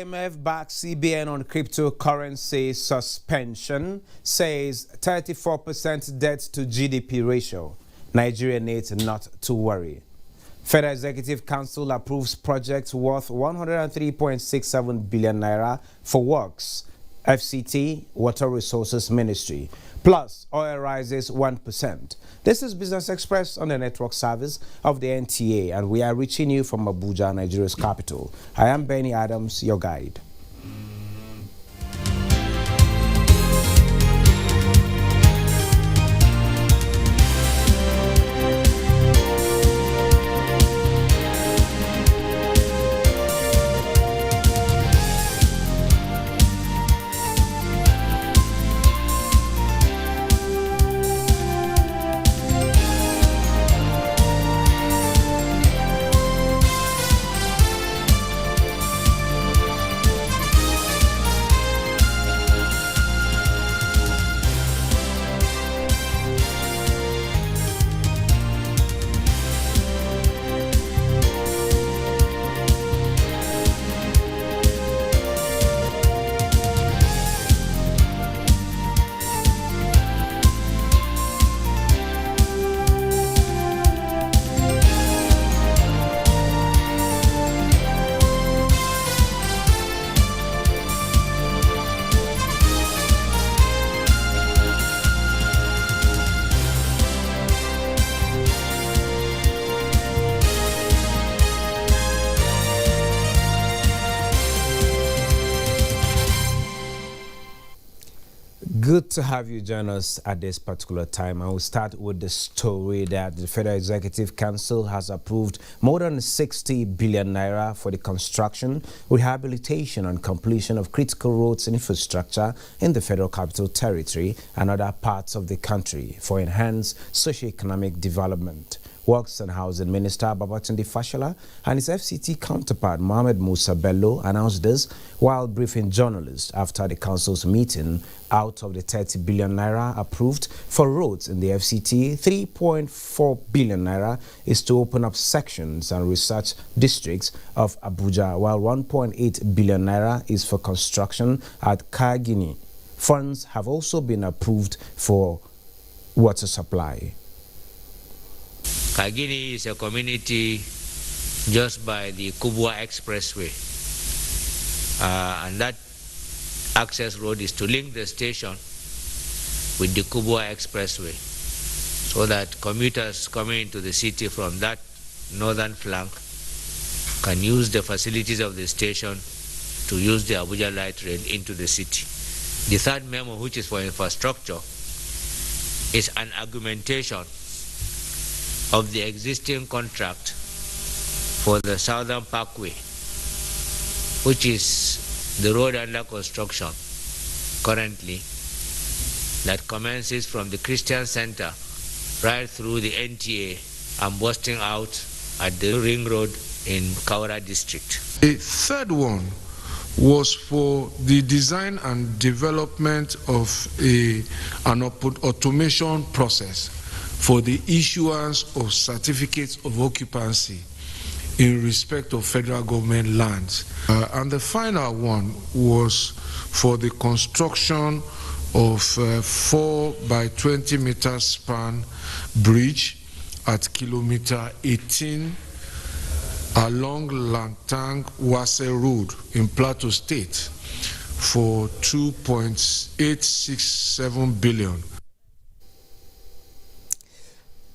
IMF backs CBN on cryptocurrency suspension, says 34% debt to GDP ratio. Nigeria needs not to worry. Federal Executive Council approves projects worth 103.67 billion naira for works. FCT, Water Resources Ministry. Plus, oil rises 1%. This is Business Express on the network service of the NTA, and we are reaching you from Abuja, Nigeria's capital. I am Benny Adams, your guide. Good to have you join us at this particular time. I will start with the story that the Federal Executive Council has approved more than 60 billion naira for the construction, rehabilitation and completion of critical roads and infrastructure in the Federal Capital Territory and other parts of the country for enhanced socio-economic development. Works and Housing Minister Babatunde Fashola and his FCT counterpart Mohamed Musa Bello announced this while briefing journalists after the council's meeting. Out of the 30 billion naira approved for roads in the FCT, 3.4 billion naira is to open up sections and research districts of Abuja, while 1.8 billion naira is for construction at Kagini. Funds have also been approved for water supply. Kagini is a community just by the Kubwa Expressway, and that access road is to link the station with the Kubwa Expressway so that commuters coming into the city from that northern flank can use the facilities of the station to use the Abuja light rail into the city. The third memo, which is for infrastructure, is an augmentation of the existing contract for the Southern Parkway, which is the road under construction currently that commences from the Christian Center right through the NTA and busting out at the Ring Road in Kaura district. The third one was for the design and development of an automation process for the issuance of certificates of occupancy in respect of federal government lands. And the final one was for the construction of 4 by 20 meter span bridge at kilometer 18 along Lantang Wase Road in Plateau State for 2.867 billion.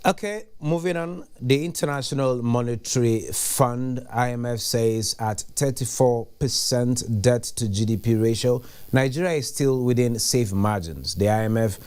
Okay, moving on. The International Monetary Fund, IMF, says at 34% debt to GDP ratio, Nigeria is still within safe margins. The IMF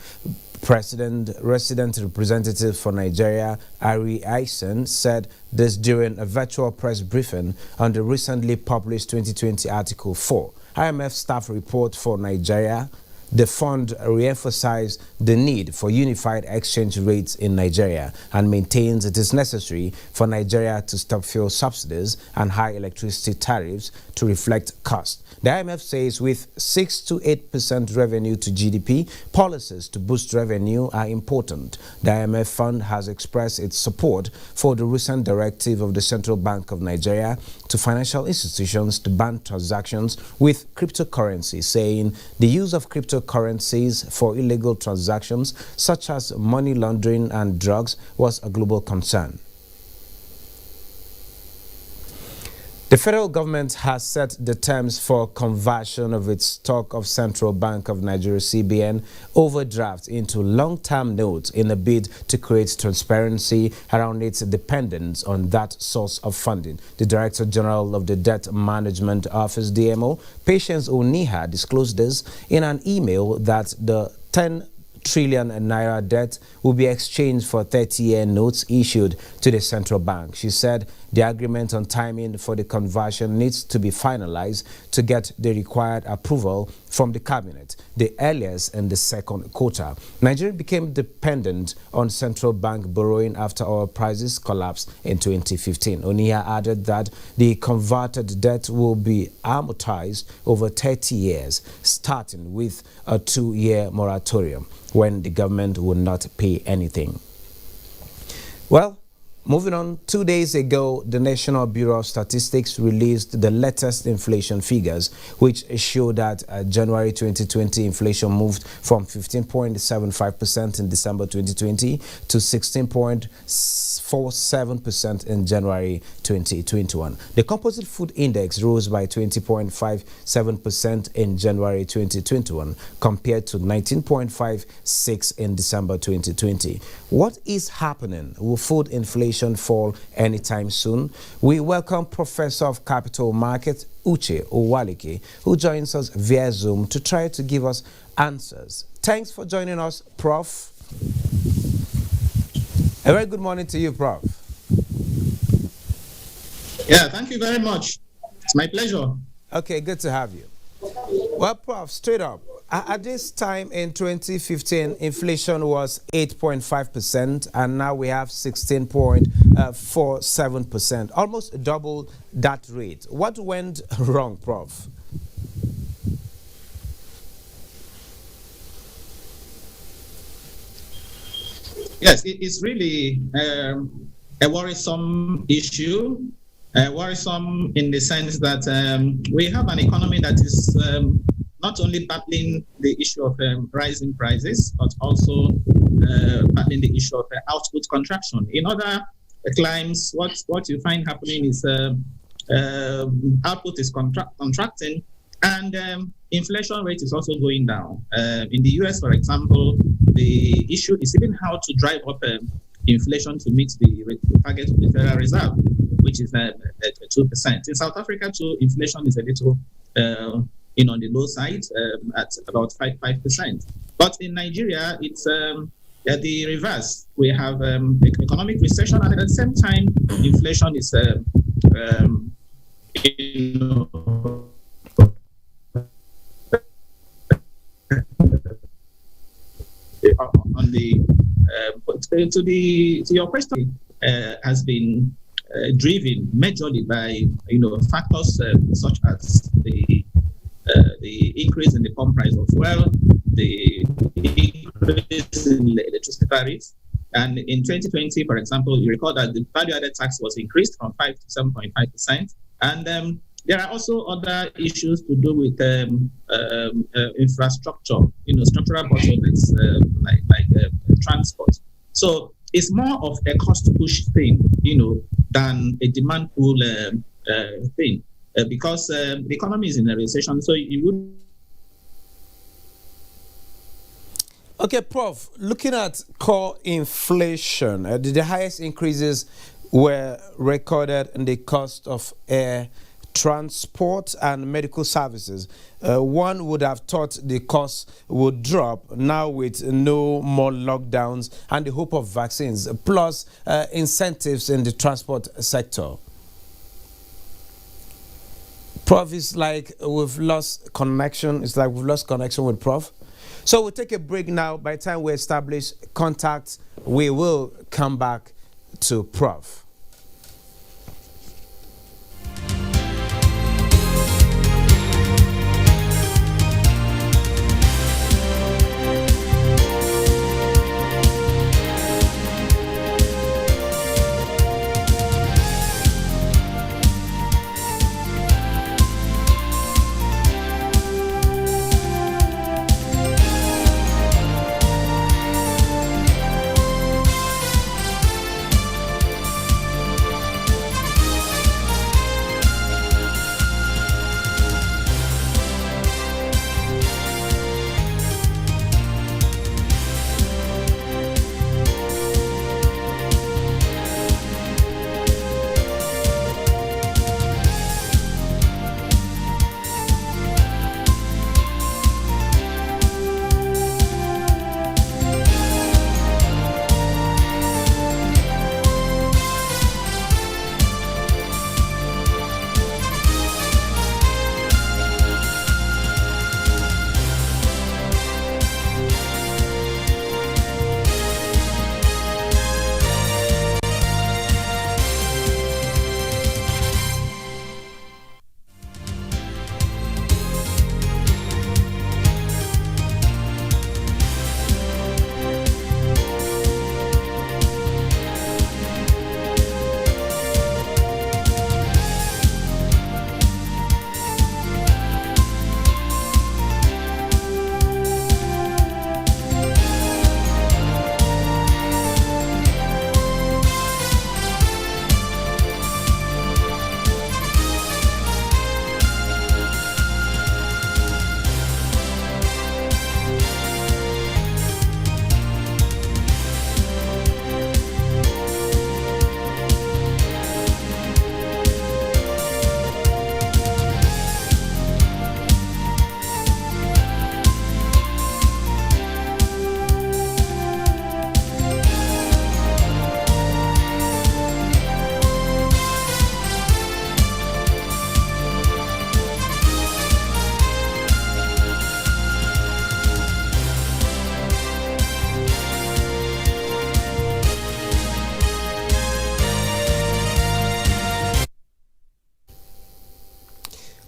resident representative for Nigeria, Ari Eisen, said this during a virtual press briefing on the recently published 2020 Article 4 IMF staff report for Nigeria The fund re-emphasized the need for unified exchange rates in Nigeria and maintains it is necessary for Nigeria to stop fuel subsidies and high electricity tariffs to reflect cost. The IMF says with 6 to 8% revenue to GDP, policies to boost revenue are important. The IMF fund has expressed its support for the recent directive of the Central Bank of Nigeria to financial institutions to ban transactions with cryptocurrency, saying the use of cryptocurrencies for illegal transactions such as money laundering and drugs was a global concern. The federal government has set the terms for conversion of its stock of Central Bank of Nigeria (CBN) overdraft into long-term notes in a bid to create transparency around its dependence on that source of funding. The Director General of the Debt Management Office (DMO), Patience Oniha, disclosed this in an email that the 10 trillion naira debt will be exchanged for 30-year notes issued to the central bank. She said the agreement on timing for the conversion needs to be finalized to get the required approval from the cabinet, the earliest in the second quarter. Nigeria became dependent on central bank borrowing after oil prices collapsed in 2015. Oniya added that the converted debt will be amortized over 30 years, starting with a 2-year moratorium when the government will not pay anything. Well, moving on, 2 days ago, the National Bureau of Statistics released the latest inflation figures, which show that January 2020 inflation moved from 15.75% in December 2020 to 16.47% in January 2021. The composite food index rose by 20.57% in January 2021 compared to 19.56% in December 2020. What is happening? Will food inflation fall anytime soon? We welcome Professor of Capital Markets Uche Owalike, who joins us via Zoom to try to give us answers. Thanks for joining us, Prof. A very good morning to you, Prof. Yeah, thank you very much. It's my pleasure. Okay, good to have you. Well, Prof, straight up, at this time in 2015, inflation was 8.5%, and now we have 16.47%, almost double that rate. What went wrong, Prof? Yes, it's really a worrisome issue. Worrisome in the sense that we have an economy that is not only battling the issue of rising prices, but also battling the issue of output contraction. In other climes, what you find happening is output is contracting, and inflation rate is also going down. In the US, for example, the issue is even how to drive up inflation to meet the target of the Federal Reserve, which is 2%. In South Africa, too, inflation is a little on the low side at about 5%. But in Nigeria, it's the reverse. We have economic recession, and at the same time, inflation is on the to your question has been driven majorly by factors such as the increase in the pump price of fuel, the increase in the electricity tariffs. And in 2020, for example, you recall that the value-added tax was increased from 5 to 7.5%. And there are also other issues to do with infrastructure, structural bottlenecks like transport. So it's more of a cost push thing, than a demand pull thing, because the economy is in a recession. So you would. Okay, Prof, looking at core inflation, the highest increases were recorded in the cost of air transport and medical services. One would have thought the cost would drop now with no more lockdowns and the hope of vaccines, plus incentives in the transport sector. Prof, it's like we've lost connection. It's like we've lost connection with Prof. So we'll take a break now. By the time we establish contact, we will come back to Prof.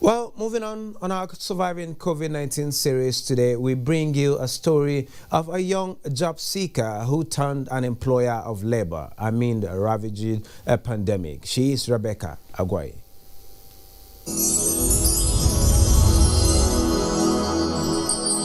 Well, moving on our Surviving COVID-19 series today, we bring you a story of a young job seeker who turned an employer of labor amid a ravaging pandemic. She is Rebecca Agwai.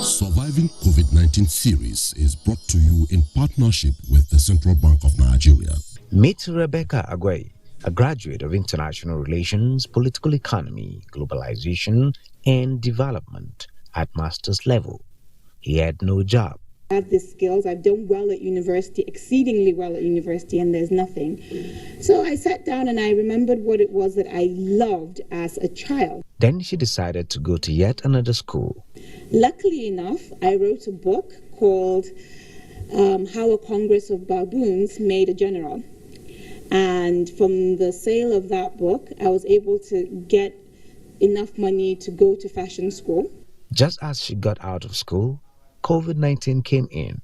Surviving COVID-19 series is brought to you in partnership with the Central Bank of Nigeria. Meet Rebecca Agwai, a graduate of International Relations, Political Economy, Globalization, and Development at master's level. He had no job. I have the skills. I've done well at university, exceedingly well at university, and there's nothing. So I sat down and I remembered what it was that I loved as a child. Then she decided to go to yet another school. Luckily enough, I wrote a book called How a Congress of Baboons Made a General. And from the sale of that book, I was able to get enough money to go to fashion school. Just as she got out of school, COVID-19 came in.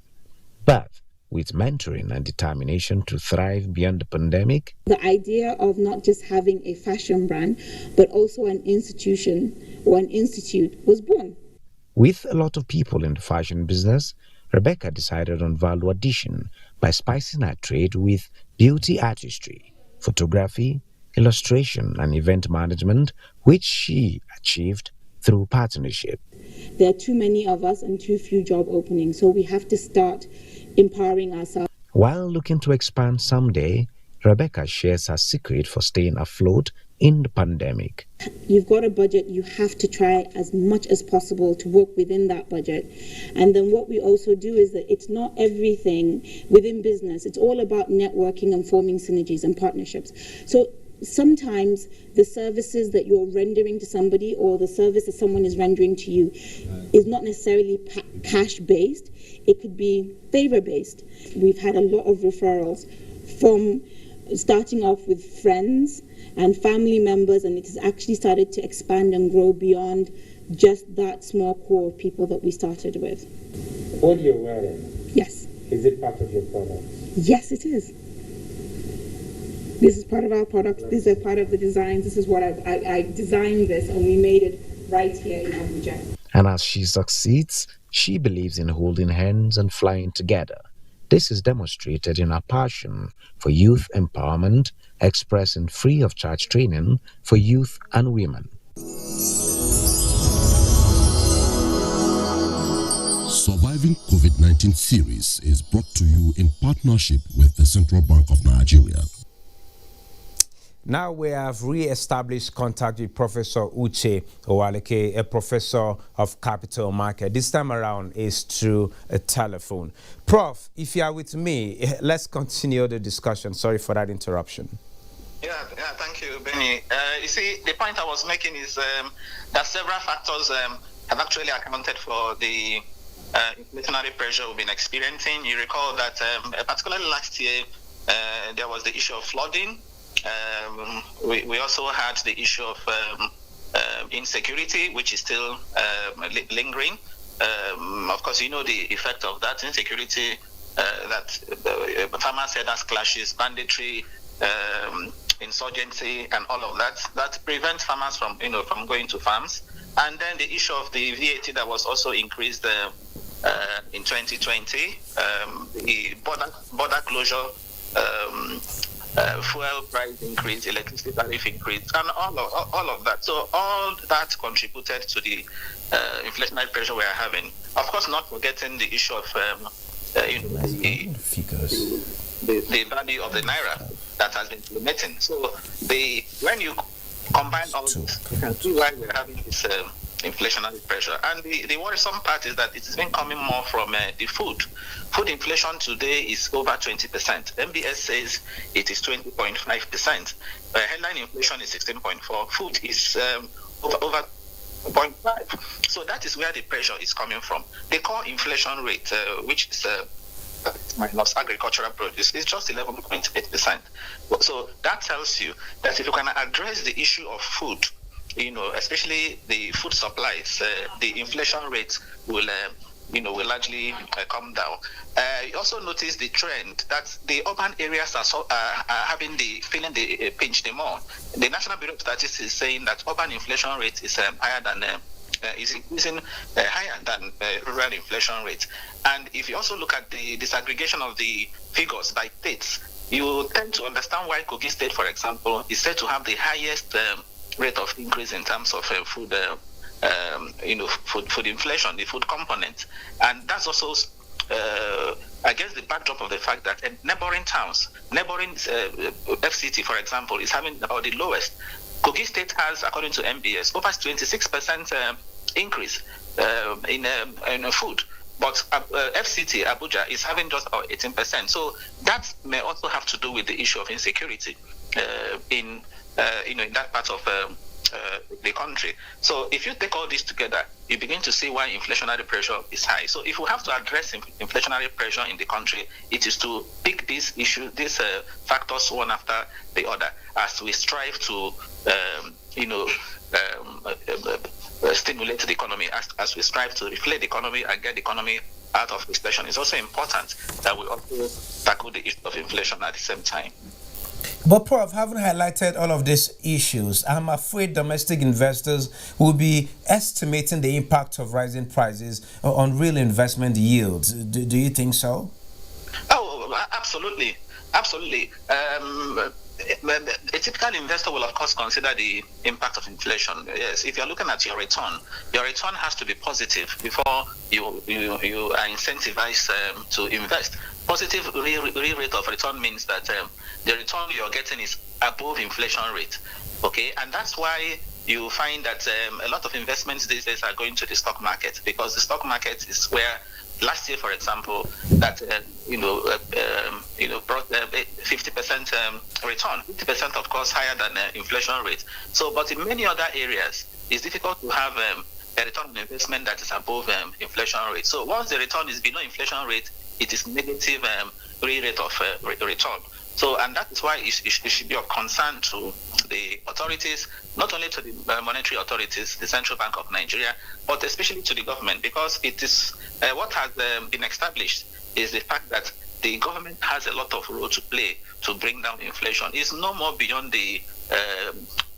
But with mentoring and determination to thrive beyond the pandemic, the idea of not just having a fashion brand, but also an institution or an institute was born. With a lot of people in the fashion business, Rebecca decided on value addition by spicing her trade with beauty artistry, photography, illustration, and event management, which she achieved through partnership. There are too many of us and too few job openings, so we have to start empowering ourselves. While looking to expand someday, Rebecca shares her secret for staying afloat in the pandemic. You've got a budget, you have to try as much as possible to work within that budget. And then what we also do is that it's not everything within business. It's all about networking and forming synergies and partnerships. So sometimes the services that you're rendering to somebody or the service that someone is rendering to you is not necessarily cash-based. It could be favor-based. We've had a lot of referrals from starting off with friends and family members, and it has actually started to expand and grow beyond just that small core of people that we started with. What you're wearing, Yes. is it part of your product? Yes, it is. This is part of our product. These are part of the designs. This is what I designed this, and we made it right here in Abuja. And as she succeeds, she believes in holding hands and flying together. This is demonstrated in her passion for youth empowerment, expressed in free of charge training for youth and women. Surviving COVID-19 series is brought to you in partnership with the Central Bank of Nigeria. Now we have re-established contact with Professor Uche Owaleke, a professor of capital market. This time around is through a telephone. Prof, if you are with me, let's continue the discussion. Sorry for that interruption. Yeah, thank you, Benny. You see, the point I was making is that several factors have actually accounted for the inflationary pressure we've been experiencing. You recall that particularly last year, there was the issue of flooding. We also had the issue of insecurity, which is still lingering. Of course, you know the effect of that insecurity, that farmers said as clashes, banditry, insurgency, and all of that. That prevents farmers from going to farms. And then the issue of the VAT that was also increased in 2020, the border closure. Fuel price increase, electricity tariff increase, and all of that. So all that contributed to the inflationary pressure we are having. Of course, not forgetting the issue of the value of the naira that has been plummeting. So when you combine all this, you can see why we're having this inflationary pressure. And the worrisome part is that it's been coming more from the food. Food inflation today is over 20%. MBS says it is 20.5%. Headline inflation is 16.4%. Food is over 0.5%. So that is where the pressure is coming from. The core inflation rate, which is minus agricultural produce, is just 11.8%. So that tells you that if you can address the issue of food, especially the food supplies, the inflation rate will largely come down. You also notice the trend that the urban areas are feeling the pinch the more. The National Bureau of Statistics is saying that urban inflation rate is higher than is increasing higher than rural inflation rate. And if you also look at the disaggregation of the figures by states, you tend to understand why Kogi State, for example, is said to have the highest rate of increase in terms of food inflation, the food component. And that's also against the backdrop of the fact that neighboring FCT, for example, is having about the lowest. Kogi State has, according to MBS, over 26% increase in food. But FCT, Abuja, is having just about 18%. So that may also have to do with the issue of insecurity in that part of the country. So if you take all this together, you begin to see why inflationary pressure is high. So if we have to address inflationary pressure in the country, it is to pick these factors one after the other as we strive to stimulate the economy, as we strive to reflate the economy and get the economy out of recession. It's also important that we also tackle the issue of inflation at the same time. But Prof, having highlighted all of these issues, I'm afraid domestic investors will be estimating the impact of rising prices on real investment yields. Do you think so? Oh, absolutely. Absolutely. A typical investor will, of course, consider the impact of inflation. Yes, if you're looking at your return has to be positive before you are incentivized to invest. Positive real rate of return means that the return you're getting is above inflation rate. Okay, and that's why you find that a lot of investments these days are going to the stock market, because the stock market is where last year, for example, that brought 50% return. 50%, of course, higher than inflation rate. So, but in many other areas, it's difficult to have a return on investment that is above inflation rate. So, once the return is below inflation rate, it is negative real rate of return. So, and that is why it should be of concern to the authorities, not only to the monetary authorities, the Central Bank of Nigeria, but especially to the government, because it is what has been established is the fact that the government has a lot of role to play to bring down inflation. It's no more beyond the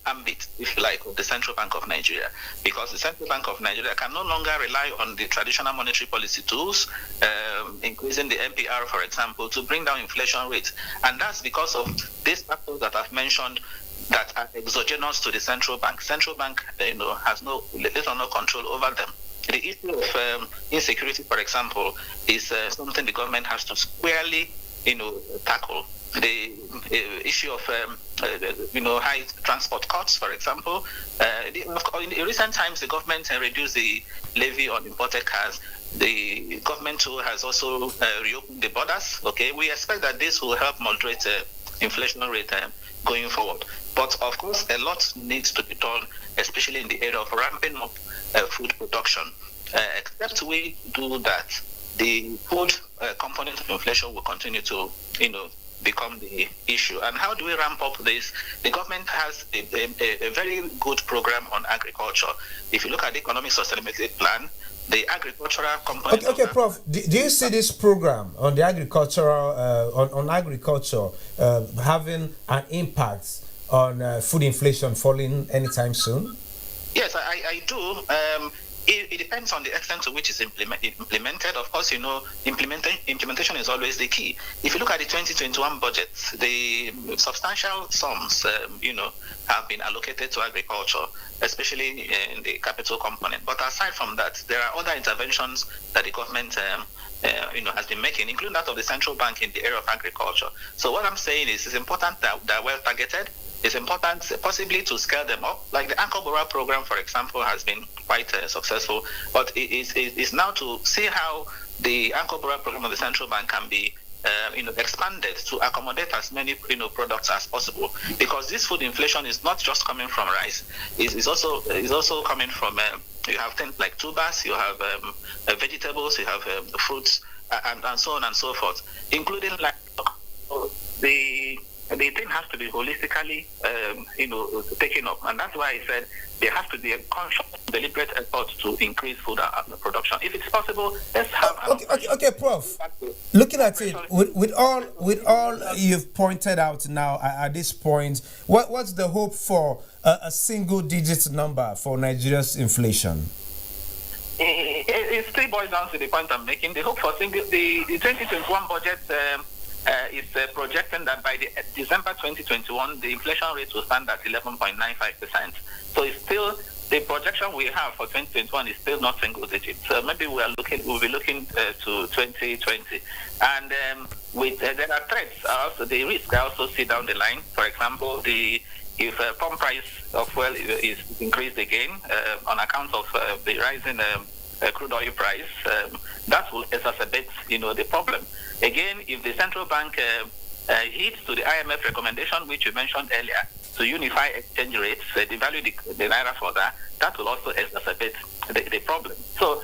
ambit, if you like, of the Central Bank of Nigeria, because the Central Bank of Nigeria can no longer rely on the traditional monetary policy tools, increasing the MPR, for example, to bring down inflation rates. And that's because of these factors that I've mentioned that are exogenous to the Central Bank. Central Bank, has little or no control over them. The issue of insecurity, for example, is something the government has to squarely, tackle. The issue of high transport costs, for example. In recent times, the government reduced the levy on imported cars. The government too has also reopened the borders. Okay, we expect that this will help moderate inflation rate going forward. But of course, a lot needs to be done, especially in the area of ramping up food production. Except we do that, the food component of inflation will continue to, become the issue. And how do we ramp up this? The government has a very good program on agriculture. If you look at the economic sustainability plan, the agricultural component. Okay, Prof. Do you see this program on the agricultural on agriculture having an impact on food inflation falling anytime soon? Yes, I do. It depends on the extent to which it's implemented. Of course, implementation is always the key. If you look at the 2021 budget, the substantial sums, have been allocated to agriculture, especially in the capital component. But aside from that, there are other interventions that the government, has been making, including that of the central bank in the area of agriculture. So what I'm saying is, it's important that they're well targeted. It's important possibly to scale them up. Like the Anchor Borrower program, for example, has been quite successful. But it's now to see how the Anchor Borrower program of the central bank can be expanded to accommodate as many products as possible. Because this food inflation is not just coming from rice. It's also coming from you have things like tubers, you have vegetables, you have fruits, and so on and so forth, including like the thing has to be holistically, taken up. And that's why I said there has to be a conscious, deliberate effort to increase food production. If it's possible, let's have... Okay, Prof. Looking at it, with all you've pointed out now at this point, what's the hope for a single-digit number for Nigeria's inflation? It still boils down to the point I'm making. The hope for the 2021 budget... is projecting that by the December 2021, the inflation rate will stand at 11.95%. So it's still, the projection we have for 2021 is still not single digit. So maybe we'll be looking to 2020. And there are threats, also the risk I also see down the line. For example, if pump price of fuel is increased again on account of the rising crude oil price, that will exacerbate, the problem. Again, if the central bank heeds to the IMF recommendation, which you mentioned earlier, to unify exchange rates, devalue the naira further, that will also exacerbate the problem. So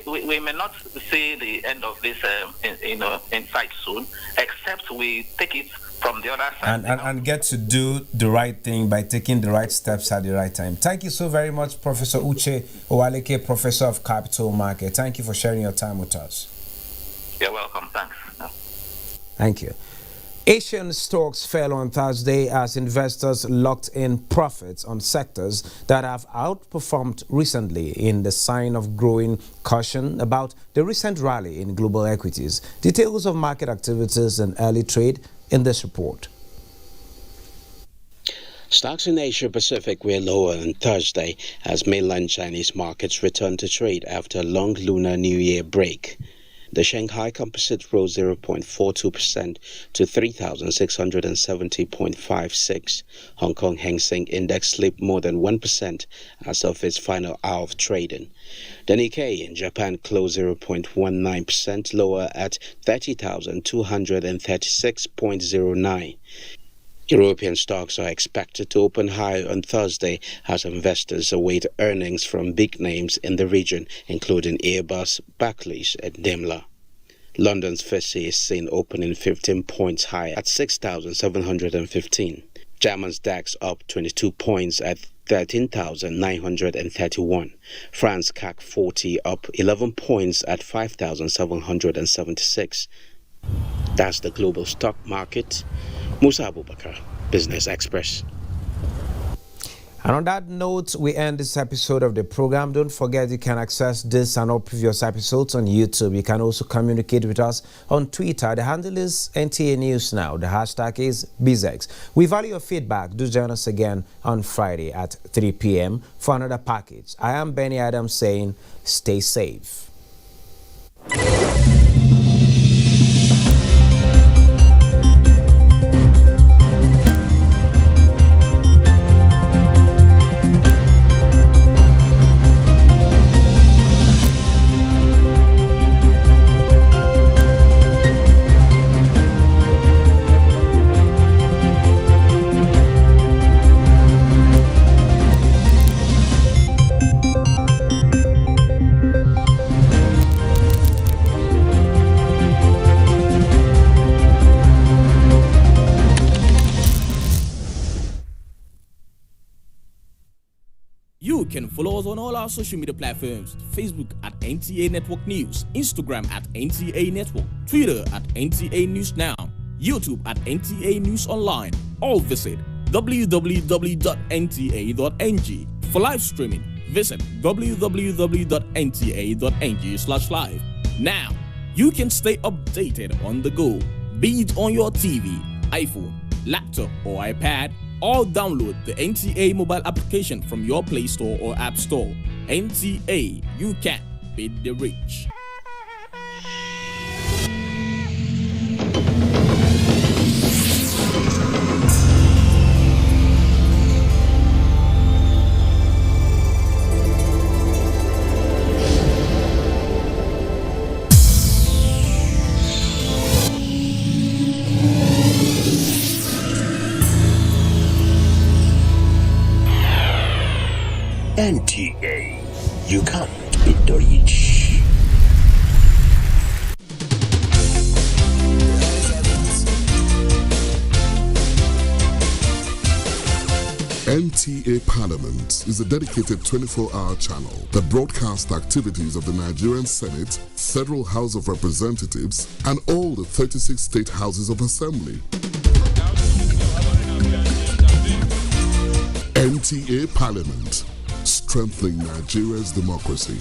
we may not see the end of this, in sight soon, except we take it from the other side. And get to do the right thing by taking the right steps at the right time. Thank you so very much, Professor Uche Owaleke, Professor of Capital Market. Thank you for sharing your time with us. You're welcome. Thanks. Thank you. Asian stocks fell on Thursday as investors locked in profits on sectors that have outperformed recently, in the sign of growing caution about the recent rally in global equities. Details of market activities and early trade in this report. Stocks in Asia Pacific were lower on Thursday as mainland Chinese markets returned to trade after a long Lunar New Year break. The Shanghai Composite rose 0.42% to 3,670.56. Hong Kong Hang Seng Index slipped more than 1% as of its final hour of trading. The Nikkei in Japan closed 0.19% lower at 30,236.09. European stocks are expected to open higher on Thursday as investors await earnings from big names in the region, including Airbus, Barclays, and Daimler. London's FTSE is seen opening 15 points higher at 6,715. German's DAX up 22 points at 13,931. France CAC 40 up 11 points at 5,776. That's the global stock market. Musa Abubakar, Business Express. And on that note, we end this episode of the program. Don't forget you can access this and all previous episodes on YouTube. You can also communicate with us on Twitter. The handle is NTA News Now. The hashtag is BizX. We value your feedback. Do join us again on Friday at 3 p.m. for another package. I am Benny Adams saying stay safe. You can follow us on all our social media platforms: Facebook at NTA Network News, Instagram at NTA Network, Twitter at NTA News Now, YouTube at NTA News Online. Or visit www.nta.ng. For live streaming, visit www.nta.ng/live. Now, you can stay updated on the go, be it on your TV, iPhone, laptop, or iPad, or download the NTA mobile application from your Play Store or App Store. NTA, you can beat the rich. NTA, you can't beat the rich. NTA Parliament is a dedicated 24-hour channel that broadcasts the activities of the Nigerian Senate, Federal House of Representatives, and all the 36 state houses of assembly. NTA Parliament, strengthening Nigeria's democracy.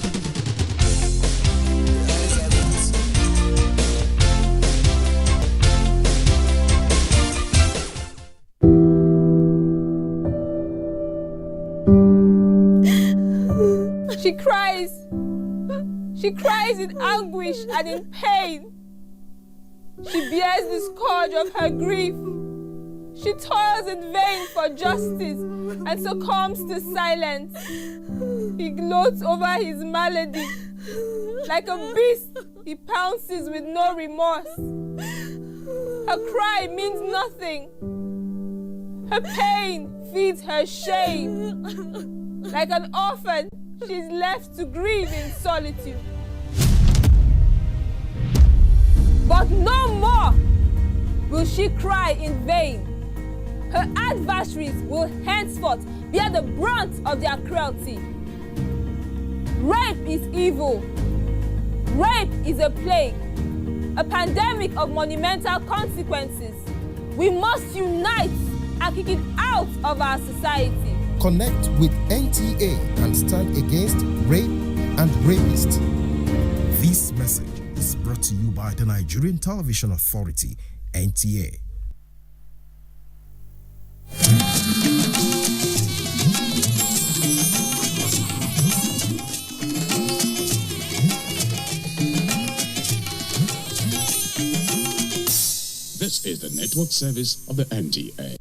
She cries. She cries in anguish and in pain. She bears the scourge of her grief. She toils in vain for justice and succumbs to silence. He gloats over his malady. Like a beast, he pounces with no remorse. Her cry means nothing. Her pain feeds her shame. Like an orphan, she's left to grieve in solitude. But no more will she cry in vain. Her adversaries will henceforth bear the brunt of their cruelty. Rape is evil. Rape is a plague, a pandemic of monumental consequences. We must unite and kick it out of our society. Connect with NTA and stand against rape and rapists. This message is brought to you by the Nigerian Television Authority, NTA. This is the network service of the NTA.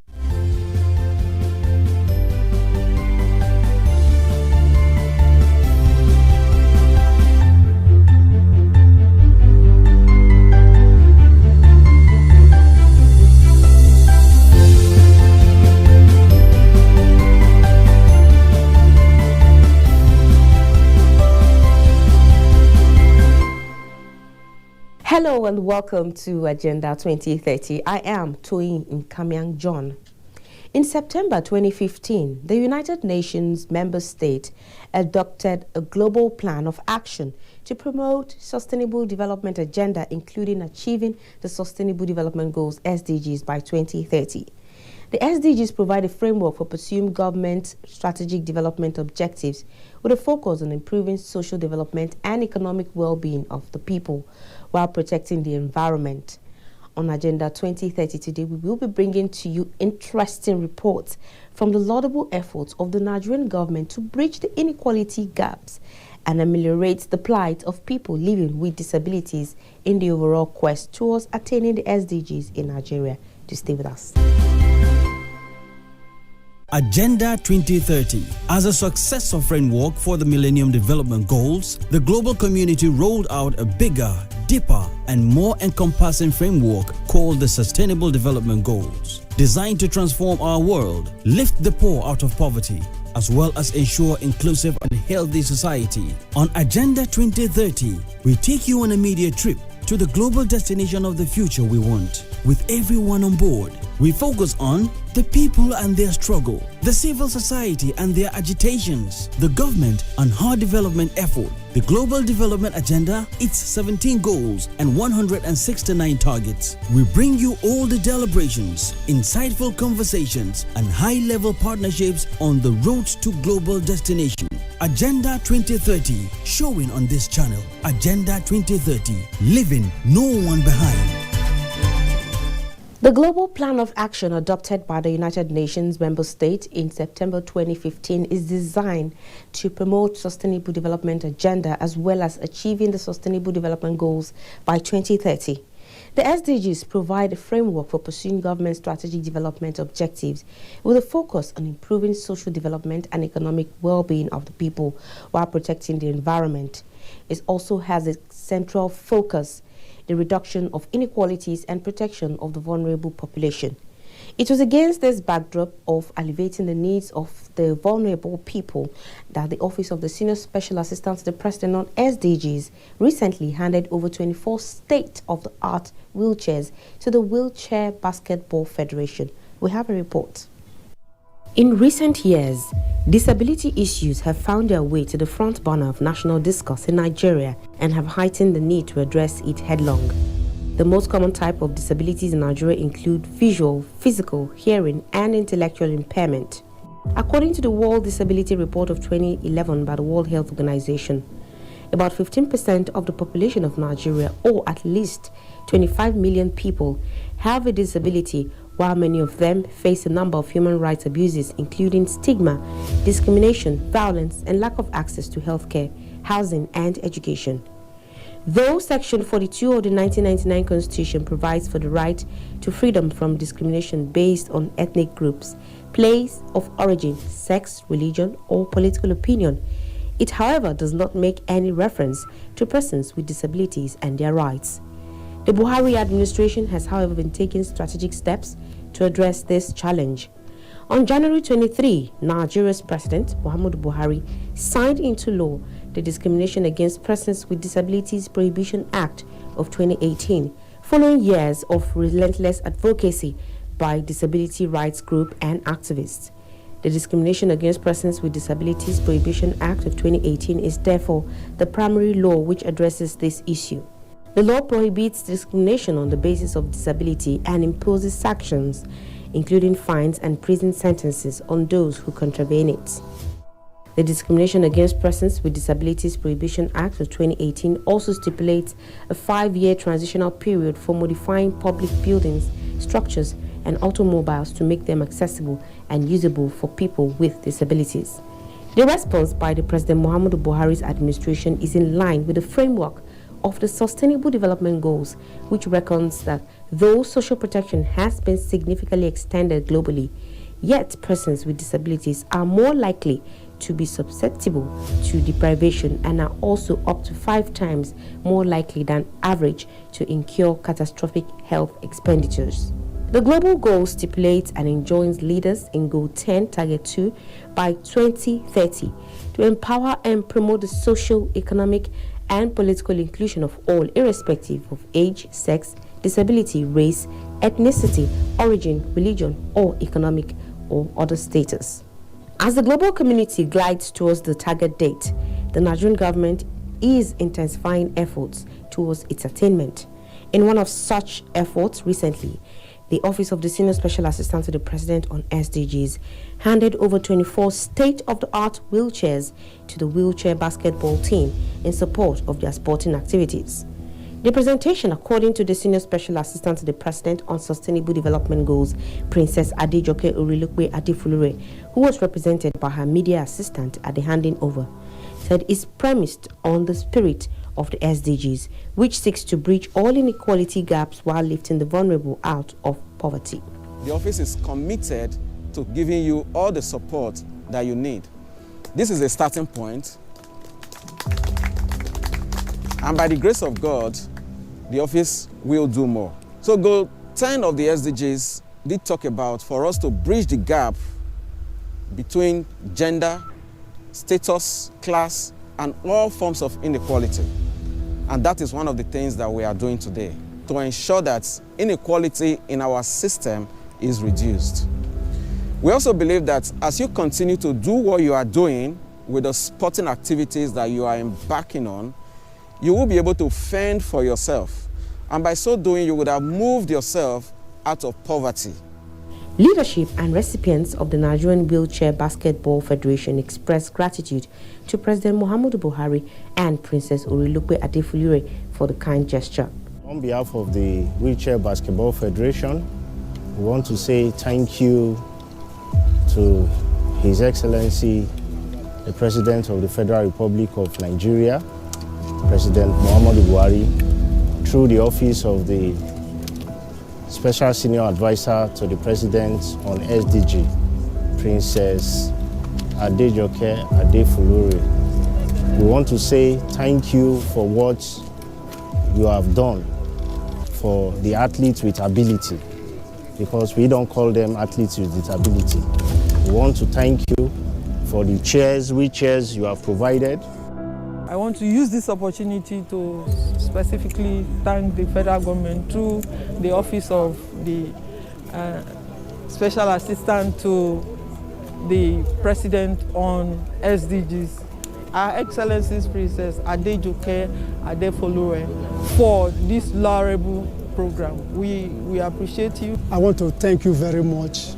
Hello and welcome to Agenda 2030. I am Toyin Nkamiang John. In September 2015, the United Nations member state adopted a global plan of action to promote sustainable development agenda, including achieving the Sustainable Development Goals (SDGs) by 2030. The SDGs provide a framework for pursuing government strategic development objectives with a focus on improving social development and economic well-being of the people while protecting the environment. On Agenda 2030 today, we will be bringing to you interesting reports from the laudable efforts of the Nigerian government to bridge the inequality gaps and ameliorate the plight of people living with disabilities in the overall quest towards attaining the SDGs in Nigeria. To stay with us. Agenda 2030. As a successor framework for the Millennium Development Goals, the global community rolled out a bigger, deeper, and more encompassing framework called the Sustainable Development Goals, designed to transform our world, lift the poor out of poverty, as well as ensure inclusive and healthy society. On Agenda 2030, we take you on a media trip to the global destination of the future we want. With everyone on board, we focus on the people and their struggle, the civil society and their agitations, the government and her development effort, the global development agenda, its 17 goals and 169 targets. We bring you all the deliberations, insightful conversations, and high-level partnerships on the road to global destination. Agenda 2030, showing on this channel. Agenda 2030, leaving no one behind. The Global Plan of Action adopted by the United Nations member states in September 2015 is designed to promote sustainable development agenda as well as achieving the Sustainable Development Goals by 2030. The SDGs provide a framework for pursuing government strategic development objectives with a focus on improving social development and economic well-being of the people while protecting the environment. It also has a central focus the reduction of inequalities and protection of the vulnerable population. It was against this backdrop of alleviating the needs of the vulnerable people that the Office of the Senior Special Assistant to the President on SDGs recently handed over 24 state-of-the-art wheelchairs to the Wheelchair Basketball Federation. We have a report. In recent years, disability issues have found their way to the front burner of national discourse in Nigeria and have heightened the need to address it headlong. The most common type of disabilities in Nigeria include visual, physical, hearing, and intellectual impairment. According to the World Disability Report of 2011 by the World Health Organization, about 15% of the population of Nigeria, or at least 25 million people, have a disability, while many of them face a number of human rights abuses, including stigma, discrimination, violence, and lack of access to healthcare, housing, and education. Though Section 42 of the 1999 Constitution provides for the right to freedom from discrimination based on ethnic groups, place of origin, sex, religion, or political opinion, it, however, does not make any reference to persons with disabilities and their rights. The Buhari administration has, however, been taking strategic steps to address this challenge. On January 23, Nigeria's President, Muhammadu Buhari, signed into law the Discrimination Against Persons with Disabilities Prohibition Act of 2018, following years of relentless advocacy by disability rights groups and activists. The Discrimination Against Persons with Disabilities Prohibition Act of 2018 is therefore the primary law which addresses this issue. The law prohibits discrimination on the basis of disability and imposes sanctions, including fines and prison sentences, on those who contravene it. The Discrimination Against Persons with Disabilities Prohibition Act of 2018 also stipulates a 5-year transitional period for modifying public buildings, structures, and automobiles to make them accessible and usable for people with disabilities. The response by the President Muhammadu Buhari's administration is in line with the framework of the Sustainable Development Goals, which reckons that though social protection has been significantly extended globally, yet persons with disabilities are more likely to be susceptible to deprivation and are also up to 5 times more likely than average to incur catastrophic health expenditures. The global goal stipulates and enjoins leaders in Goal 10, Target 2 by 2030 to empower and promote the social, economic, and political inclusion of all, irrespective of age, sex, disability, race, ethnicity, origin, religion, or economic or other status. As the global community glides towards the target date, the Nigerian government is intensifying efforts towards its attainment. In one of such efforts recently, the Office of the Senior Special Assistant to the President on SDGs handed over 24 state-of-the-art wheelchairs to the wheelchair basketball team in support of their sporting activities. The presentation, according to the Senior Special Assistant to the President on Sustainable Development Goals, Princess Adejoke Orilokwe Adefulure, who was represented by her media assistant at the handing over, said is premised on the spirit of the SDGs, which seeks to bridge all inequality gaps while lifting the vulnerable out of poverty. The office is committed to giving you all the support that you need. This is a starting point, and by the grace of God, the office will do more. So goal 10 of the SDGs did talk about for us to bridge the gap between gender, status, class, and all forms of inequality. And that is one of the things that we are doing today, to ensure that inequality in our system is reduced. We also believe that as you continue to do what you are doing with the sporting activities that you are embarking on, you will be able to fend for yourself. And by so doing, you would have moved yourself out of poverty. Leadership and recipients of the Nigerian Wheelchair Basketball Federation expressed gratitude to President Muhammadu Buhari and Princess Orilokwe Adefulure for the kind gesture. On behalf of the Wheelchair Basketball Federation, we want to say thank you to His Excellency, the President of the Federal Republic of Nigeria, President Muhammadu Buhari, through the office of the Special Senior Advisor to the President on SDG, Princess Adejoke Adefulure. We want to say thank you for what you have done for the athletes with ability, because we don't call them athletes with disability. We want to thank you for the wheelchairs you have provided. I want to use this opportunity to specifically thank the federal government through the office of the Special Assistant to the President on SDGs, Her Excellency Princess Adejoke Adefulure, for this laudable program. We appreciate you. I want to thank you very much,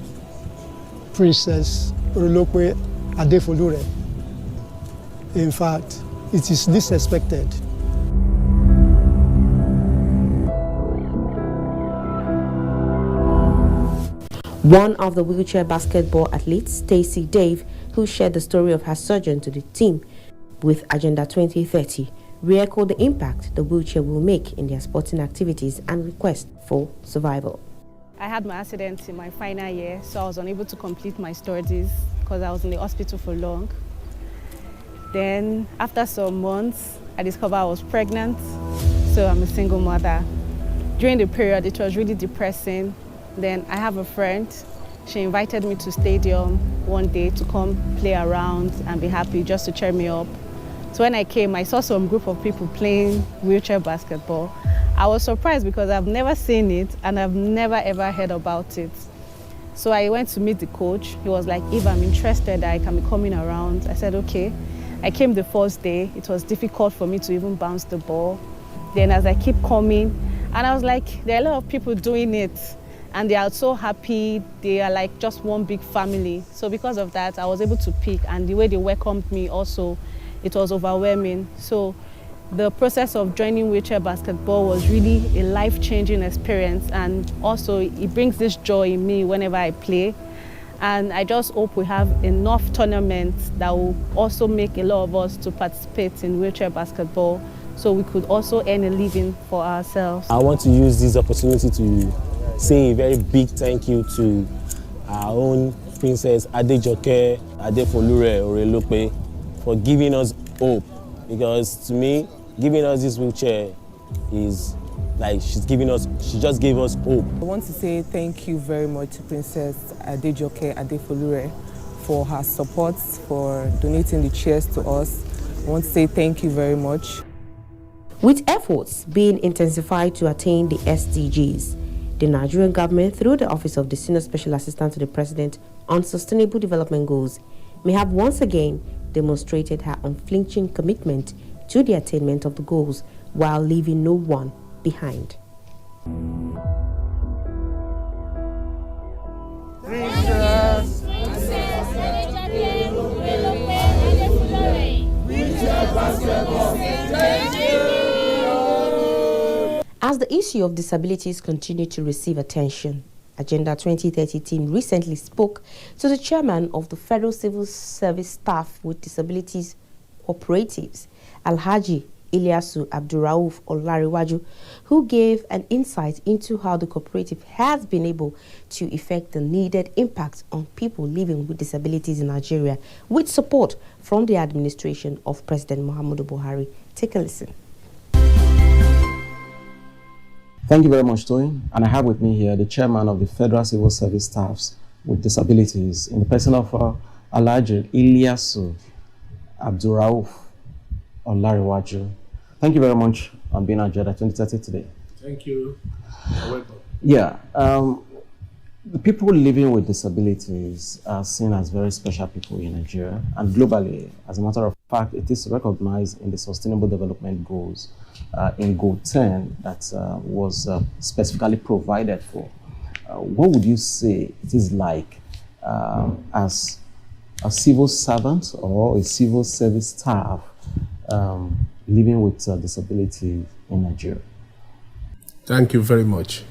Princess Orilokwe Adefulure. In fact, it is disrespected. One of the wheelchair basketball athletes, Stacey Dave, who shared the story of her sojourn to the team with Agenda 2030, re-echoed the impact the wheelchair will make in their sporting activities and request for survival. I had my accident in my final year, so I was unable to complete my studies because I was in the hospital for long. Then, after some months, I discovered I was pregnant, so I'm a single mother. During the period, it was really depressing. Then I have a friend. She invited me to stadium one day to come play around and be happy, just to cheer me up. So when I came, I saw some group of people playing wheelchair basketball. I was surprised because I've never seen it and I've never ever heard about it. So I went to meet the coach. He was like, if I'm interested, I can be coming around. I said, okay. I came the first day. It was difficult for me to even bounce the ball. Then as I keep coming, and I was like, there are a lot of people doing it and they are so happy. They are like just one big family. So because of that, I was able to pick, and the way they welcomed me also, it was overwhelming. So the process of joining wheelchair basketball was really a life-changing experience, and also it brings this joy in me whenever I play. And I just hope we have enough tournaments that will also make a lot of us to participate in wheelchair basketball, so we could also earn a living for ourselves. I want to use this opportunity to say a very big thank you to our own Princess Adejoke Adefulure Orilokwe for giving us hope, because to me, giving us this wheelchair is like she just gave us hope. I want to say thank you very much to Princess Adejoke Adefulure for her support, for donating the chairs to us. I want to say thank you very much. With efforts being intensified to attain the SDGs, The Nigerian government, through the Office of the Senior Special Assistant to the President on Sustainable Development Goals, may have once again demonstrated her unflinching commitment to the attainment of the goals while leaving no one behind. As the issue of disabilities continue to receive attention, Agenda 2030 team recently spoke to the chairman of the Federal Civil Service Staff with Disabilities Cooperatives, Alhaji Ilyasu Abdurrauf Olariwaju, who gave an insight into how the cooperative has been able to effect the needed impact on people living with disabilities in Nigeria, with support from the administration of President Muhammadu Buhari. Take a listen. Thank you very much, Toyin. And I have with me here the chairman of the Federal Civil Service Staffs with Disabilities in the person of Alhaji Ilyasu Abdurrauf Olariwaju. Thank you very much on being on Agenda 2030 today. Thank you. You're welcome. Yeah. The people living with disabilities are seen as very special people in Nigeria and globally. As a matter of fact, it is recognized in the Sustainable Development Goals in Goal 10 that was specifically provided for. What would you say it is like as a civil servant or a civil service staff living with disability in Nigeria? Thank you very much.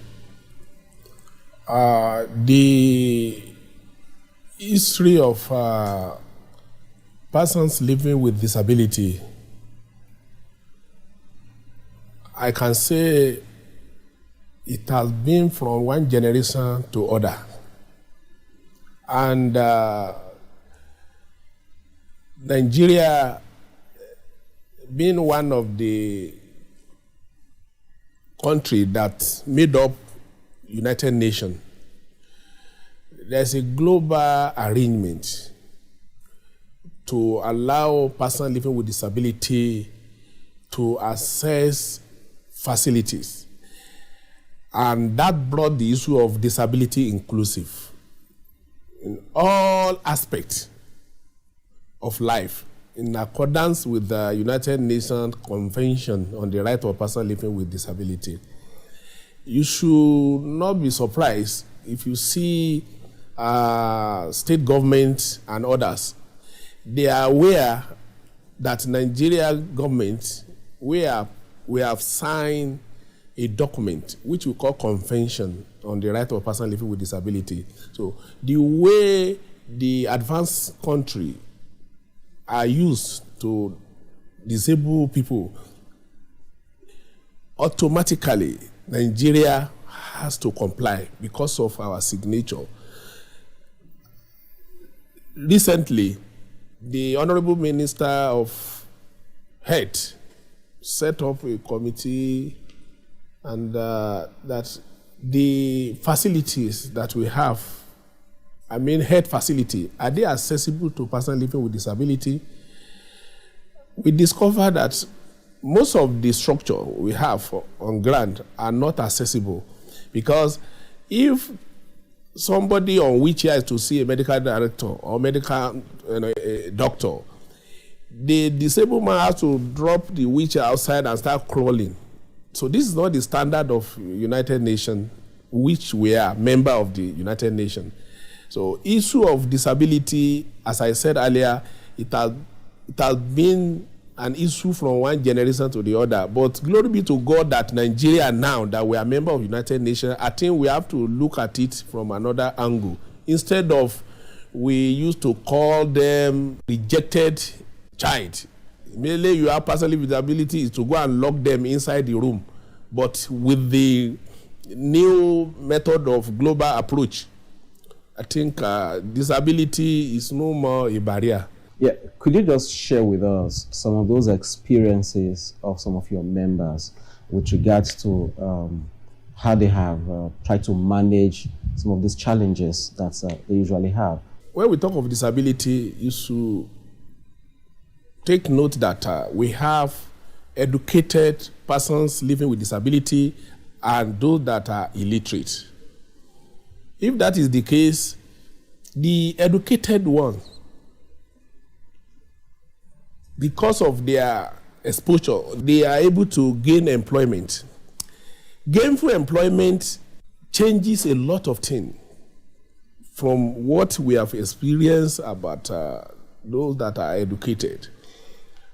The history of persons living with disability, I can say it has been from one generation to other. And Nigeria being one of the country that made up United Nations, there's a global arrangement to allow persons living with disability to access facilities. And that brought the issue of disability inclusive in all aspects of life, in accordance with the United Nations Convention on the Right of Persons Living with Disability. You should not be surprised if you see state governments and others. They are aware that Nigeria government, we have signed a document which we call Convention on the Right of Persons Living with Disability. So the way the advanced country are used to disable people, automatically Nigeria has to comply because of our signature. Recently, the Honorable Minister of Health set up a committee, and that the facilities that we have, health facility, are they accessible to persons living with disability? We discovered that most of the structure we have on ground are not accessible, because if somebody on wheelchair is to see a medical director or medical a doctor, the disabled man has to drop the wheelchair outside and start crawling. So this is not the standard of United Nations, which we are member of the United Nations. So issue of disability, as I said earlier, it has been an issue from one generation to the other. But glory be to God that Nigeria now, that we are member of United Nations, I think we have to look at it from another angle. Instead of, we used to call them rejected child. Mainly you have person with disability is to go and lock them inside the room. But with the new method of global approach, I think disability is no more a barrier. Yeah, could you just share with us some of those experiences of some of your members with regards to how they have tried to manage some of these challenges that they usually have? When we talk of disability, you should take note that we have educated persons living with disability and those that are illiterate. If that is the case, the educated ones, because of their exposure, they are able to gain employment. Gainful employment changes a lot of things from what we have experienced about those that are educated.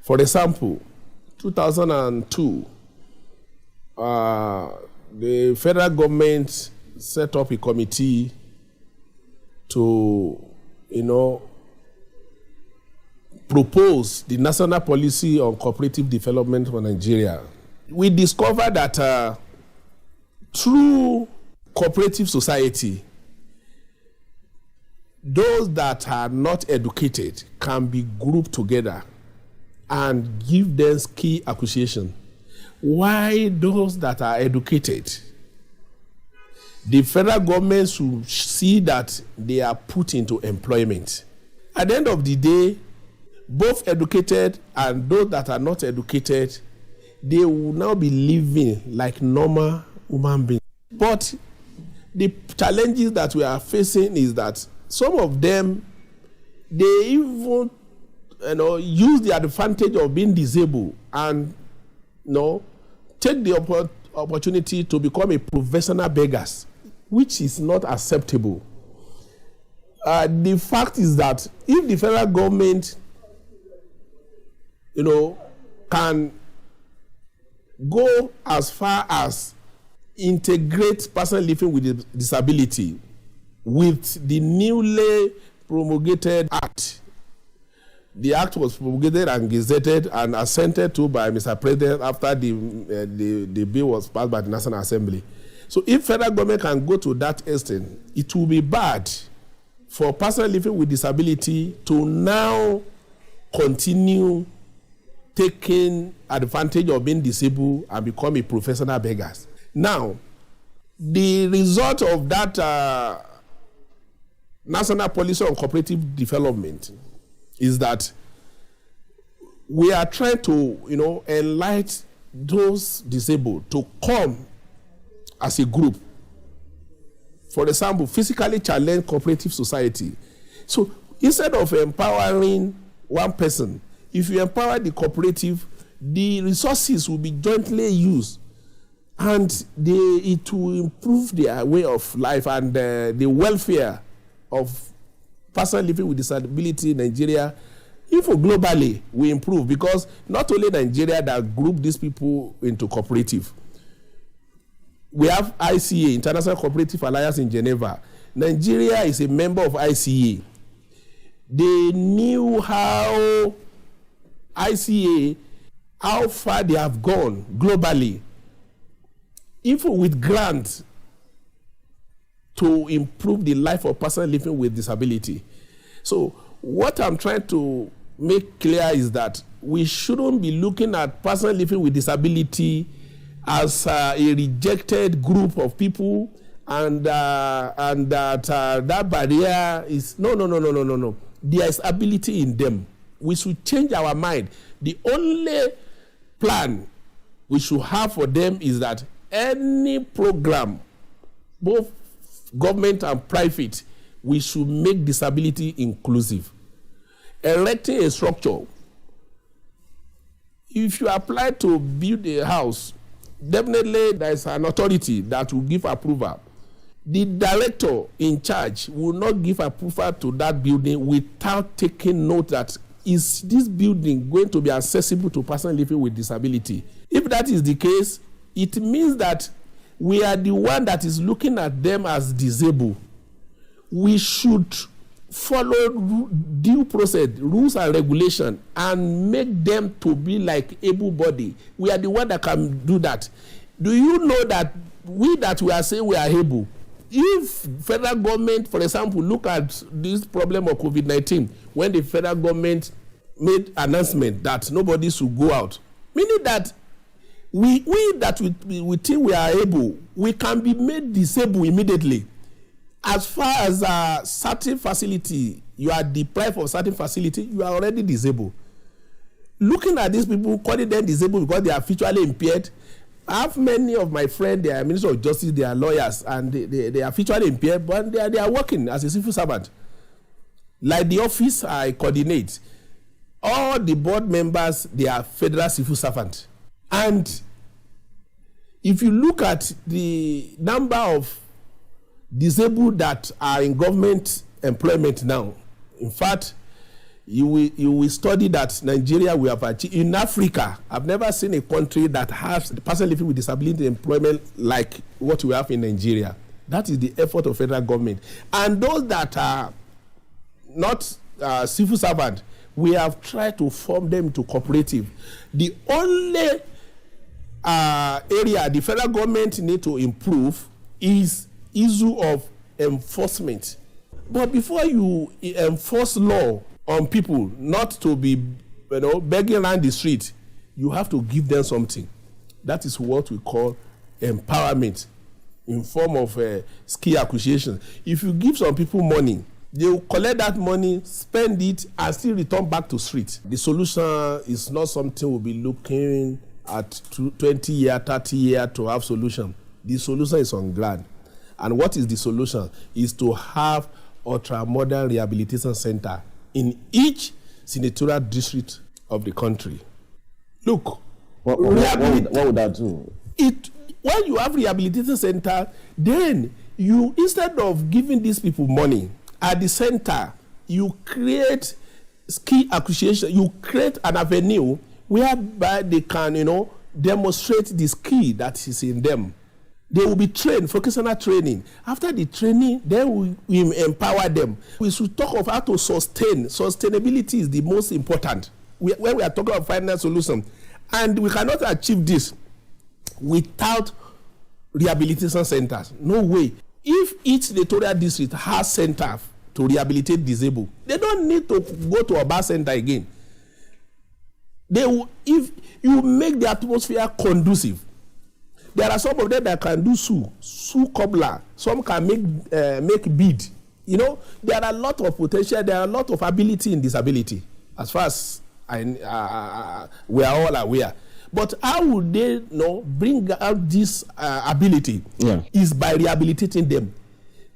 For example, 2002, the federal government set up a committee to, propose the national policy on cooperative development for Nigeria. We discovered that through cooperative society, those that are not educated can be grouped together and give them skill acquisition. Why those that are educated? The federal government should see that they are put into employment. At the end of the day, both educated and those that are not educated, they will now be living like normal human beings. But the challenges that we are facing is that some of them, they even use the advantage of being disabled and take the opportunity to become a professional beggars, which is not acceptable. The fact is that if the federal government can go as far as integrate person living with disability with the newly promulgated act. The act was promulgated and gazetted and assented to by Mr. President after the bill was passed by the National Assembly. So if federal government can go to that extent, it will be bad for person living with disability to now continue taking advantage of being disabled and become a professional beggars. Now, the result of that national policy on cooperative development is that we are trying to, enlighten those disabled to come as a group. For example, physically challenged cooperative society. So instead of empowering one person, if you empower the cooperative, the resources will be jointly used and it will improve their way of life and the welfare of persons living with disability in Nigeria. Even globally, we improve because not only Nigeria that group these people into cooperative. We have ICA, International Cooperative Alliance in Geneva. Nigeria is a member of ICA. They knew how ICA, how far they have gone globally, even with grants to improve the life of persons living with disability. So what I'm trying to make clear is that we shouldn't be looking at persons living with disability as a rejected group of people and that barrier is no. There is ability in them. We should change our mind. The only plan we should have for them is that any program, both government and private, we should make disability inclusive. Erecting a structure. If you apply to build a house, definitely there is an authority that will give approval. The director in charge will not give approval to that building without taking note that is this building going to be accessible to persons living with disability. If that is the case, it means that we are the one that is looking at them as disabled. We should follow due process, rules and regulation, and make them to be like able-bodied. We are the one that can do that. Do you know that we are saying we are able? If federal government, for example, look at this problem of COVID-19, when the federal government made announcement that nobody should go out, meaning that we think we are able, we can be made disabled immediately. As far as a certain facility, you are deprived of certain facility, you are already disabled. Looking at these people, calling them disabled because they are visually impaired, I have many of my friends, they are Minister of Justice, they are lawyers, and they are visually impaired, but they are working as a civil servant. Like the office I coordinate, all the board members, they are federal civil servants. And if you look at the number of disabled that are in government employment now, in fact, you will study that Nigeria we have achieved. In Africa, I've never seen a country that has the person living with disability employment like what we have in Nigeria. That is the effort of federal government. And those that are not civil servants, we have tried to form them into cooperative. The only area the federal government need to improve is issue of enforcement. But before you enforce law on people not to be begging around the street, you have to give them something. That is what we call empowerment in form of skill acquisition. If you give some people money, they will collect that money, spend it, and still return back to street. The solution is not something we'll be looking at 20 years, 30 years to have solution. The solution is on ground. And what is the solution? Is to have ultra-modern rehabilitation center in each senatorial district of the country. Look, what would that do? When you have rehabilitation center, then you, instead of giving these people money, at the center, you create skill acquisition, you create an avenue whereby they can, demonstrate the skill that is in them. They will be trained, vocational training. After the training, then we empower them. We should talk of how to sustain. Sustainability is the most important when we are talking about finding a solution. And we cannot achieve this without rehabilitation centers. No way. If each senatorial district has center to rehabilitate disabled, they don't need to go to a bar center again. If you make the atmosphere conducive, there are some of them that can do sew cobbler. Some can make bead. There are a lot of potential. There are a lot of ability in disability, as far as we are all aware. But how would they bring out this ability? Is by rehabilitating them.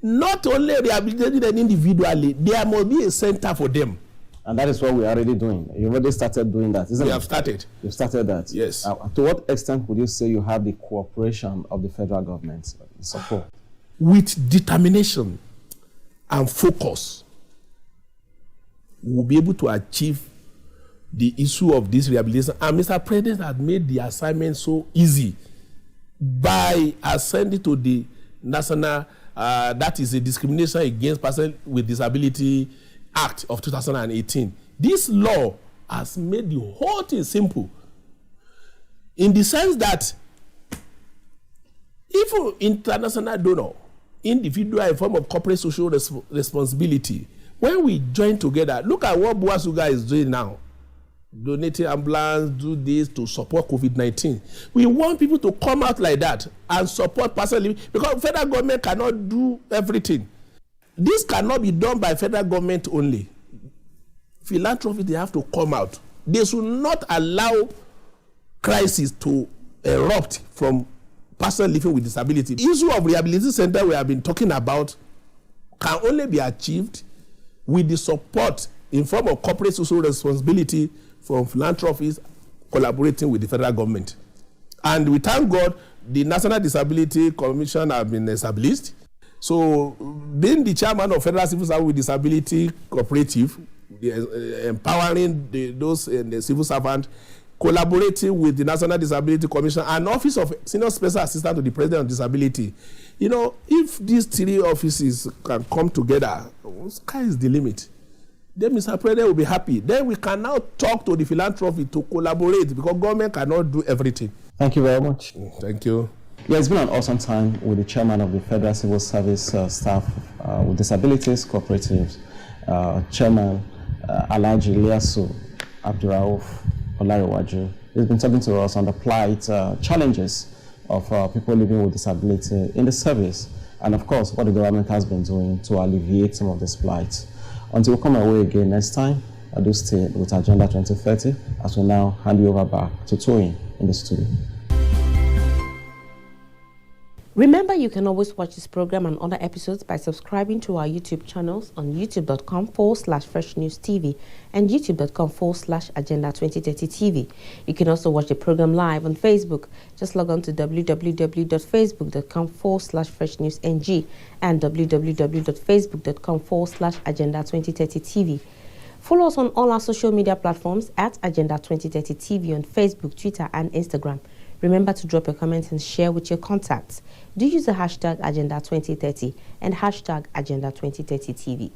Not only rehabilitating them individually, there must be a center for them. And that is what we're already doing. You've already started doing that, isn't it? We have started. You've started that? Yes. To what extent would you say you have the cooperation of the federal government support? With determination and focus, we'll be able to achieve the issue of this rehabilitation. And Mr. President had made the assignment so easy by ascending to the national, that is a discrimination against persons with disability Act of 2018. This law has made the whole thing simple, in the sense that if international donor, individual in form of corporate social responsibility, when we join together, look at what Buasuga is doing now, donating ambulance, do this to support COVID-19. We want people to come out like that and support personally, because federal government cannot do everything. This cannot be done by federal government only. Philanthropy, they have to come out. They should not allow crisis to erupt from person living with disability. The issue of rehabilitation center we have been talking about can only be achieved with the support in form of corporate social responsibility from philanthropists collaborating with the federal government. And we thank God the National Disability Commission have been established. So, being the chairman of Federal Civil Service with Disability Cooperative, empowering those the civil servants, collaborating with the National Disability Commission and Office of Senior Special Assistant to the President on Disability. If these three offices can come together, sky is the limit. Then Mr. President will be happy. Then we can now talk to the philanthropy to collaborate, because government cannot do everything. Thank you very much. Thank you. Yeah, it's been an awesome time with the chairman of the Federal Civil Service Staff with Disabilities Cooperatives, Chairman Alhaji Ilyasu Abdurrauf Olariwaju. He's been talking to us on the plight, challenges of people living with disability in the service, and of course what the government has been doing to alleviate some of this plight. Until we come away again next time, I do stay with Agenda 2030 as we now hand you over back to Toyin in the studio. Remember, you can always watch this program and other episodes by subscribing to our YouTube channels on youtube.com/Fresh News TV and youtube.com/Agenda 2030 TV. You can also watch the program live on Facebook. Just log on to www.facebook.com/Fresh News NG and www.facebook.com/Agenda 2030 TV. Follow us on all our social media platforms at Agenda 2030 TV on Facebook, Twitter, and Instagram. Remember to drop your comments and share with your contacts. Do use the hashtag Agenda 2030 and hashtag Agenda 2030 TV.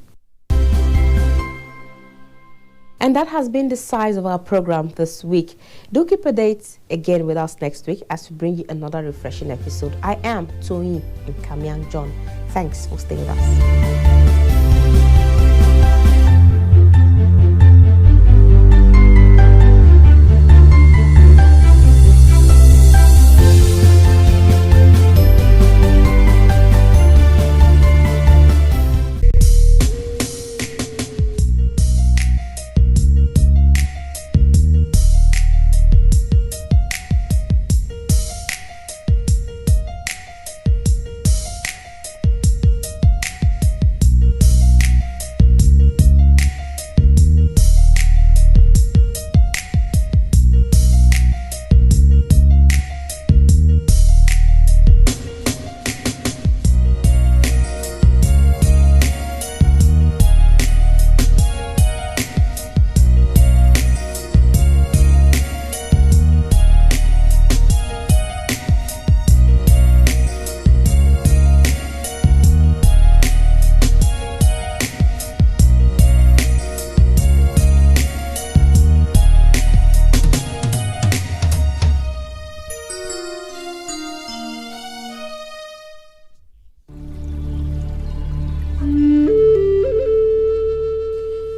And that has been the size of our program this week. Do keep a date again with us next week as we bring you another refreshing episode. I am Toyin Nkamiang John. Thanks for staying with us.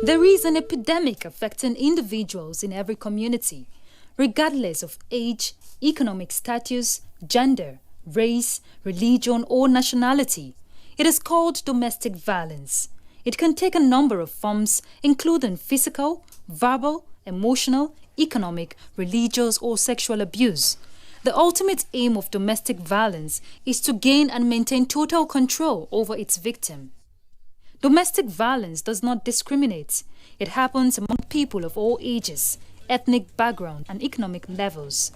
There is an epidemic affecting individuals in every community, regardless of age, economic status, gender, race, religion, or nationality. It is called domestic violence. It can take a number of forms, including physical, verbal, emotional, economic, religious, or sexual abuse. The ultimate aim of domestic violence is to gain and maintain total control over its victim. Domestic violence does not discriminate. It happens among people of all ages, ethnic background, and economic levels.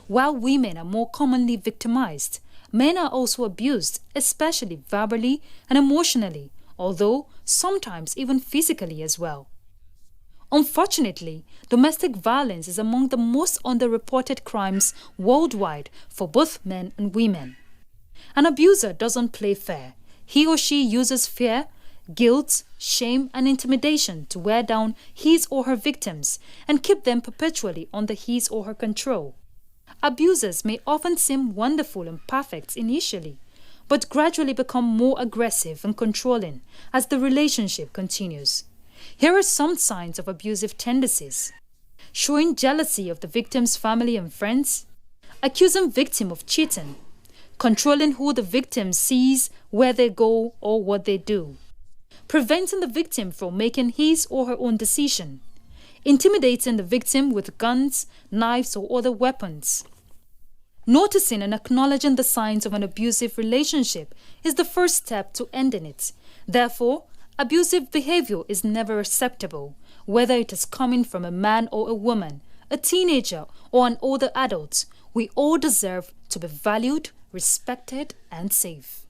While women are more commonly victimized, men are also abused, especially verbally and emotionally, although sometimes even physically as well. Unfortunately, domestic violence is among the most underreported crimes worldwide for both men and women. An abuser doesn't play fair. He or she uses fear, guilt, shame, and intimidation to wear down his or her victims and keep them perpetually under his or her control. Abusers may often seem wonderful and perfect initially, but gradually become more aggressive and controlling as the relationship continues. Here are some signs of abusive tendencies: showing jealousy of the victim's family and friends, accusing victim of cheating, controlling who the victim sees, where they go, or what they do, preventing the victim from making his or her own decision, intimidating the victim with guns, knives, or other weapons. Noticing and acknowledging the signs of an abusive relationship is the first step to ending it. Therefore, abusive behavior is never acceptable, whether it is coming from a man or a woman, a teenager or an older adult. We all deserve to be valued, respected, and safe.